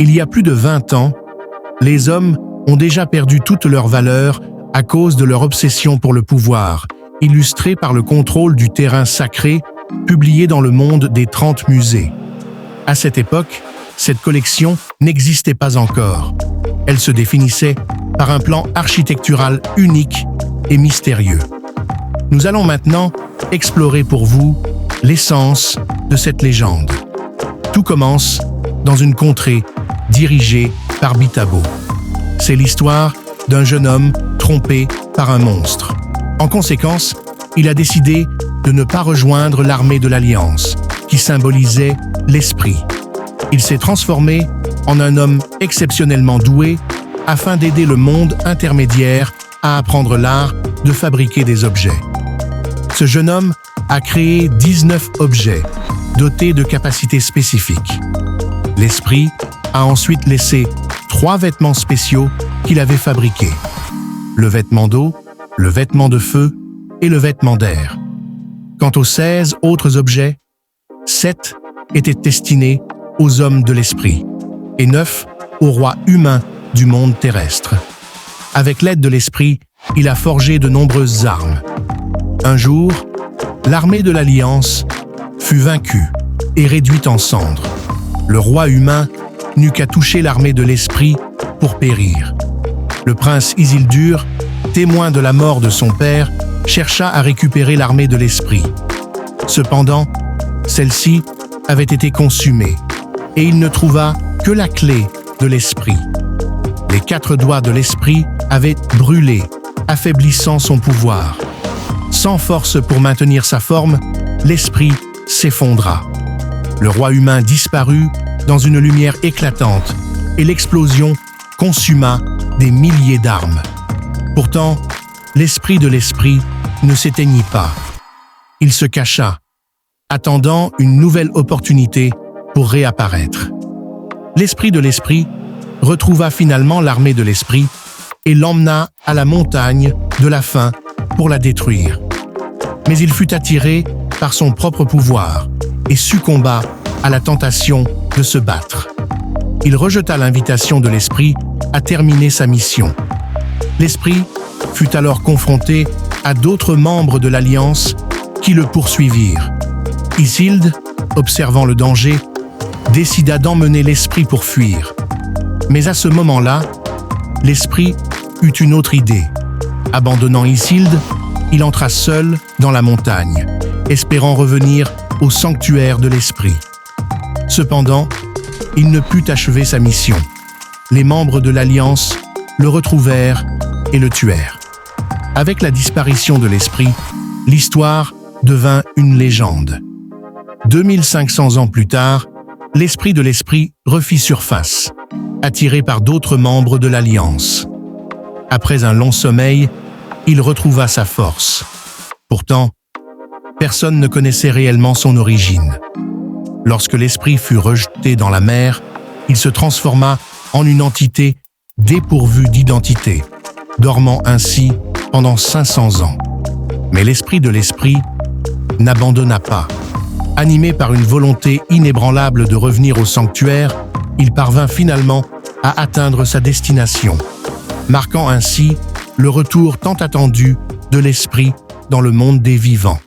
Il y a plus de 20 ans, les hommes ont déjà perdu toute leur valeur à cause de leur obsession pour le pouvoir, illustrée par le contrôle du terrain sacré, publié dans le monde des 30 musées. À cette époque, cette collection n'existait pas encore. Elle se définissait par un plan architectural unique et mystérieux. Nous allons maintenant explorer pour vous l'essence de cette légende. Tout commence dans une contrée dirigée par Bitabo. C'est l'histoire d'un jeune homme trompé par un monstre. En conséquence, il a décidé de ne pas rejoindre l'armée de l'Alliance, qui symbolisait l'esprit. Il s'est transformé en un homme exceptionnellement doué afin d'aider le monde intermédiaire à apprendre l'art de fabriquer des objets. Ce jeune homme a créé 19 objets dotés de capacités spécifiques. L'esprit a ensuite laissé 3 vêtements spéciaux qu'il avait fabriqués. Le vêtement d'eau, le vêtement de feu et le vêtement d'air. Quant aux 16 autres objets, 7 étaient destinés aux hommes de l'esprit et 9 aux rois humains du monde terrestre. Avec l'aide de l'esprit, il a forgé de nombreuses armes. Un jour, l'armée de l'Alliance fut vaincue et réduite en cendres. Le roi humain n'eut qu'à toucher l'armée de l'esprit pour périr. Le prince Isildur, témoin de la mort de son père, chercha à récupérer l'armée de l'esprit. Cependant, celle-ci avait été consumée et il ne trouva que la clé de l'esprit. Les 4 doigts de l'esprit avaient brûlé, affaiblissant son pouvoir. Sans force pour maintenir sa forme, l'esprit s'effondra. Le roi humain disparut dans une lumière éclatante et l'explosion consuma des milliers d'armes. Pourtant, l'esprit de l'esprit ne s'éteignit pas. Il se cacha, attendant une nouvelle opportunité pour réapparaître. L'esprit de l'esprit retrouva finalement l'armée de l'esprit et l'emmena à la montagne de la faim pour la détruire. Mais il fut attiré par son propre pouvoir et succomba à la tentation de se battre. Il rejeta l'invitation de l'esprit à terminer sa mission. L'esprit fut alors confronté à d'autres membres de l'Alliance qui le poursuivirent. Isilde, observant le danger, décida d'emmener l'esprit pour fuir. Mais à ce moment-là, l'esprit eut une autre idée. Abandonnant Isilde, il entra seul dans la montagne, espérant revenir au sanctuaire de l'esprit. Cependant, il ne put achever sa mission. Les membres de l'Alliance le retrouvèrent et le tuèrent. Avec la disparition de l'esprit, l'histoire devint une légende. 2500 ans plus tard, l'esprit de l'esprit refit surface, attiré par d'autres membres de l'Alliance. Après un long sommeil, il retrouva sa force. Pourtant, personne ne connaissait réellement son origine. Lorsque l'esprit fut rejeté dans la mer, il se transforma en une entité dépourvue d'identité, dormant ainsi pendant 500 ans. Mais l'esprit de l'esprit n'abandonna pas. Animé par une volonté inébranlable de revenir au sanctuaire, il parvint finalement à atteindre sa destination, marquant ainsi le retour tant attendu de l'esprit dans le monde des vivants.